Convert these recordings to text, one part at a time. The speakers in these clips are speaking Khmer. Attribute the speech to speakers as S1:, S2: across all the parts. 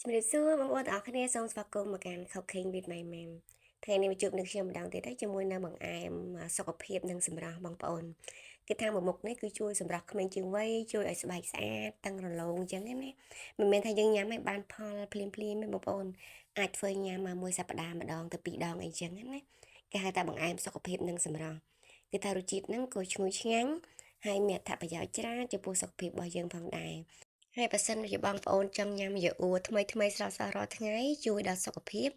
S1: ជំរាបសួរបងប្អូនទាំងអស់គ្នាសូមស្វាគមន៍មកកាន់ Cooking with My Mom ថ្ងៃនេះមកជួបនឹងខ្ញុំម្ដងទៀតហើយជាមួយនៅបង្អែមសុខភាពនិងសម្រស់បងប្អូនគេថាមួយមុខនេះគឺជួយសម្រស់ក្មេងជាងវ័យជួយឲ្យស្បែកស្អាតតឹងរលោងអញ្ចឹងណាមិនមែនថាយើងញ៉ាំឲ្យបានផលភ្លាមៗទេបងប្អូនអាចធ្វើញ៉ាំមួយសប្តាហ៍ម្ដងទៅពីរដងអីចឹងណាគេហៅថាបង្អែមសុខភាពនិងសម្រស់គេថារសជាតិហ្នឹងក៏ឈ្ងុយឆ្ងាញ់ហើយមានអត្ថប្រយោជន៍ច្រើនចំពោះសុខភាពរបស់យើងផងដែរហើយបើសិនជាបងប្អូនចង់ញ៉ាំយ៉ាអ៊ូថ្មីស្រស់ៗរាល់ថ្ងៃជួយដល់សុខភាព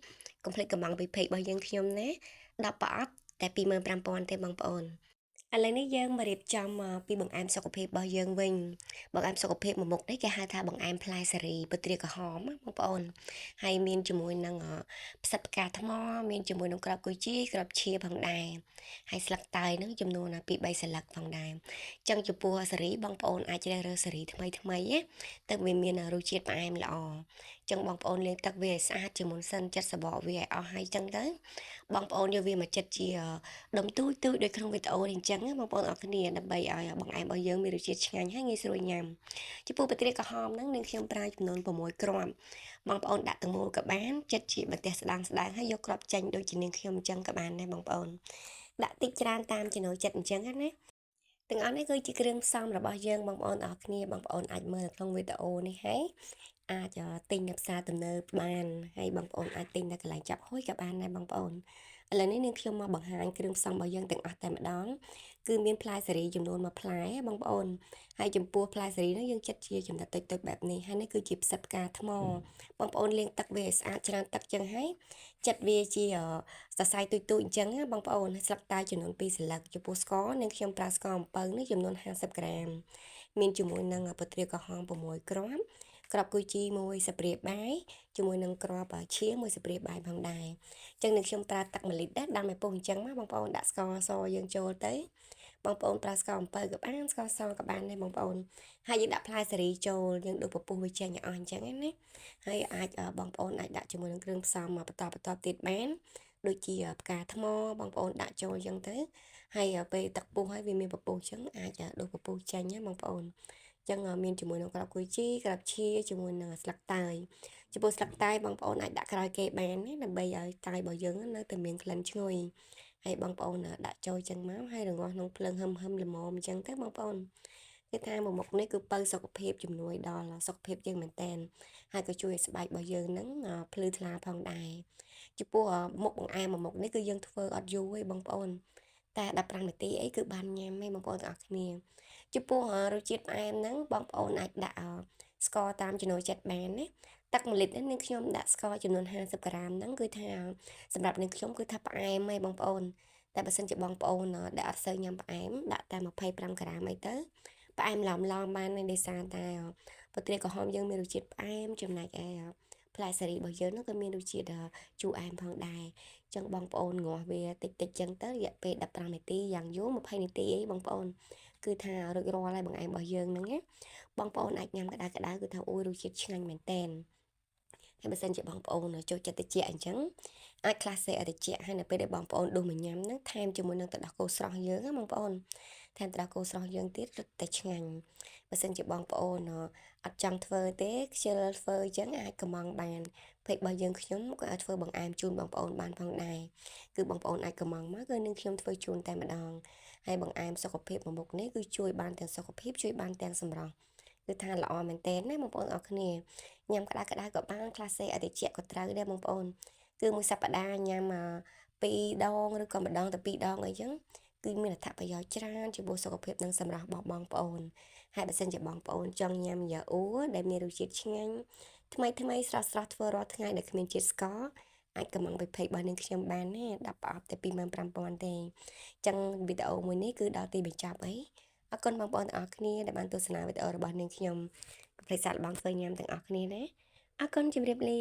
S1: កុំភ្លេចកម្លាំងវិភ័យរបស់យើងខ្ញុំណា10ប្រអប់តែ25,000ទេបងប្អូនឥឡូវនេះយើងមករៀបចំពីបង្អែមសុខភាពរបស់យើងវិញបង្អែមសុខភាពមួយមុខនេះគេហៅថាបង្អែមផ្លែសេរីពត្រាក្រហមបងប្អូនហើយមានជាមួយនឹងផ្សិតផ្កាថ្មមានជាមួយនឹងក្របគុយទាវក្របឈៀផងដែរហើយស្លឹកតើយនឹងចំនួនពី3សន្លឹកផងដែរចឹងចំពោះសេរីបងប្អូនអាចជ្រើសរើសសេរីថ្មីណាទឹកវាមានរសជាតិផ្អែមល្អចឹងបងប្អូនលាងទឹកវាឲ្យស្អាតជាមុនសិនចិតសបកវាឲ្យអស់ហើយចឹងទៅបងប្អូនយកវាមកចិតជាដុំទូចដូចក្នុងវីដេអូនេះអញ្ចឹងបងប្អូនអរគ្នាដើម្បីឲ្យបង្អែមរបស់យើងមានរសជាតិឆ្ងាញ់ហើយងាយស្រួលញ៉ាំចំពោះពត្រាក្រហមហ្នឹងនាងខ្ញុំប្រើចំនួន6គ្រាប់បងប្អូនដាក់ទាំងមូលក៏បានចិតជាបន្ទះស្ដាងហើយយកគ្រាប់ចេញដូចជានាងខ្ញុំអញ្ចឹងក៏បានដែរបងប្អូនដាក់តិចច្រើនតាមចំណូលចិត្តអញ្ចឹងណាទាំងអស់នេះគឺជាគ្រឿងផ្សំរបស់យើងបងប្អូនអរគ្នាបងប្អូនអាចមើលក្នុងវីដេអូនេះហើយអាចទិញនៅផ្សារទំនើបបានហើយបងប្អូនអាចទិញនៅកន្លែងចាប់ហួយក៏បានដែរបងប្អូនឥឡូវនេះនាងខ្ញុំមកបង្ហាញគ្រឿងផ្សំរបស់យើងទាំងអស់តែម្ដងគឺមានផ្លែសេរីចំនួន1ផ្លែបងប្អូនហើយចំពោះផ្លែសេរីនោះយើងចិតជាចំណិតតូចៗបែបនេះហើយនេះគឺជាផ្សិតផ្កាថ្មបងប្អូនលាងទឹកវាឲ្យស្អាតច្រើនទឹកចឹងហើយចិតវាជាសរសៃទូចៗអញ្ចឹងណាបងប្អូនស្លឹកតើយចំនួន2សន្លឹកចំពោះស្ករនាងខ្ញុំប្រើស្ករអំពៅនេះចំនួន50ក្រាមមានជាមួយនឹងពត្រាក្រហម6គ្រាប់ក្របគុយទាវ1ស្លាបព្រាបាយជាមួយនឹងគ្រាប់ឈាម1ស្លាបព្រាបាយផងដែរអញ្ចឹងនាងខ្ញុំប្រើទឹក1លីត្រដែរដាំឲ្យពុះអញ្ចឹងណាបងប្អូនដាក់ស្ករសយើងចូលទៅបងប្អូនប្រើស្ករអំពៅក៏បានស្ករសក៏បានដែរបងប្អូនហើយយើងដាក់ផ្លែសេរីចូលយើងដួសពពុះវាចេញឲ្យអស់អញ្ចឹងណាហើយអាចបងប្អូនអាចដាក់ជាមួយនឹងគ្រឿងផ្សំបន្តទៀតបានដូចជាផ្កាថ្មបងប្អូនដាក់ចូលអញ្ចឹងទៅហើយពេលទឹកពុះហើយវាមានពពុះអញ្ចឹងអាចដួសពពុះចេញណាបងប្អូនចឹងមានជាមួយនឹងក្របគុយទាវក្របឈៀជាមួយនឹងស្លឹកតើយចំពោះស្លឹកតើយបងប្អូនអាចដាក់ក្រោយគេបានណាដើម្បីឲ្យតើយរបស់យើងនៅតែមានក្លិនឈ្ងុយហើយបងប្អូនដាក់ចូលចឹងមកហើយរងាស់ក្នុងភ្លើងហឹមល្មមអញ្ចឹងទៅបងប្អូនគឺថាមួយមុខនេះគឺបើសុខភាពជំនួយដល់សុខភាពយើងមែនតែនហើយក៏ជួយឲ្យស្បែករបស់យើងហ្នឹងភ្លឺថ្លាផងដែរចំពោះមុខបង្អែមមួយមុខនេះគឺយើងធ្វើអត់យូរទេបងប្អូនតែ15នាទីអីគឺបានញ៉ាំទេបងប្អូនទាំងអស់គ្នាចំពោះរសជាតិផ្អែមហ្នឹងបងប្អូនអាចដាក់ស្ករតាមចំណូលចិត្តបានណាទឹក1លីត្រនេះនាងខ្ញុំដាក់ស្ករចំនួន50ក្រាមហ្នឹងគឺថាសម្រាប់នាងខ្ញុំគឺថាផ្អែមហីបងប្អូនតែបើសិនជាបងប្អូនដែលអត់សូវញ៉ាំផ្អែមដាក់តែ25ក្រាមអីទៅផ្អែមឡំបានដោយសារតែពត្រាក្រហមយើងមានរសជាតិផ្អែមចំណែកឯផ្លែសេរីរបស់យើងនោះក៏មានរសជាតិជូរអែមផងដែរចឹងបងប្អូនងាស់វាតិចចឹងទៅរយៈពេល15នាទីយ៉ាងយូរ20នាទីអីបងប្អូនគឺថារួចរាល់ហើយបង្អែមរបស់យើងហ្នឹងណាបងប្អូនអាចញ៉ាំក្តៅគឺថាអូយរសជាតិឆ្ងាញ់មែនតែនហើយបើសិនជាបងប្អូនចូលចិត្តត្រជាក់អញ្ចឹងអាចខ្លះសេឲ្យត្រជាក់ហើយនៅពេលដែលបងប្អូនដួសមកញ៉ាំហ្នឹងថែមជាមួយនឹងទឹកដោះគោស្រស់យើងណាបងប្អូនថែមទឹកដោះគោស្រស់យើងទៀតរឹតតែឆ្ងាញ់បើសិនជាបងប្អូនអត់ចង់ធ្វើទេខ្ជិលធ្វើអញ្ចឹងអាចកម្មង់បានពេករបស់យើងខ្ញុំក៏អាចធ្វើបង្អែមជូនបងប្អូនបានផងដែរគឺបងប្អូនអាចកម្មង់មកគឺនឹងខ្ញុំធ្វើជូនតែម្ដងហើយបង្អែមសុខភាពមួយមុខនេះគឺជួយបានទាំងសុខភាពជួយបានទាំងសម្រស់គឺថាល្អមែនទែនណាបងប្អូនអរគ្នាញ៉ាំក្តៅក៏បានខ្លះសេឲ្យត្រជាក់ក៏ត្រូវដែរបងប្អូនគឺមួយសប្តាហ៍ញ៉ាំ2ដងឬក៏ម្ដងទៅ2ដងអីចឹងគឺមានអត្ថប្រយោជន៍ច្រើនចំពោះសុខភាពនិងសម្រស់របស់បងប្អូនហើយបើសិនជាបងប្អូនចង់ញ៉ាំយ៉ាអ៊ូដែលមានរសជាតិឆ្ងាញ់ថ្មីស្រស់ធ្វើរាល់ថ្ងៃដែលគ្មានជាតិស្ករអាចកម្មង់20របស់នាងខ្ញុំបានណា10ប្រអប់តែ25,000ទេចឹងវីដេអូមួយនេះគឺដល់ទីបញ្ចប់អីអរគុណបងប្អូនទាំងអស់គ្នាដែលបានទស្សនាវីដេអូរបស់នាងខ្ញុំកុំភ្លេចសាកល្បងធ្វើញ៉ាំទាំងអស់គ្នាណាអរគុណជម្រាបលា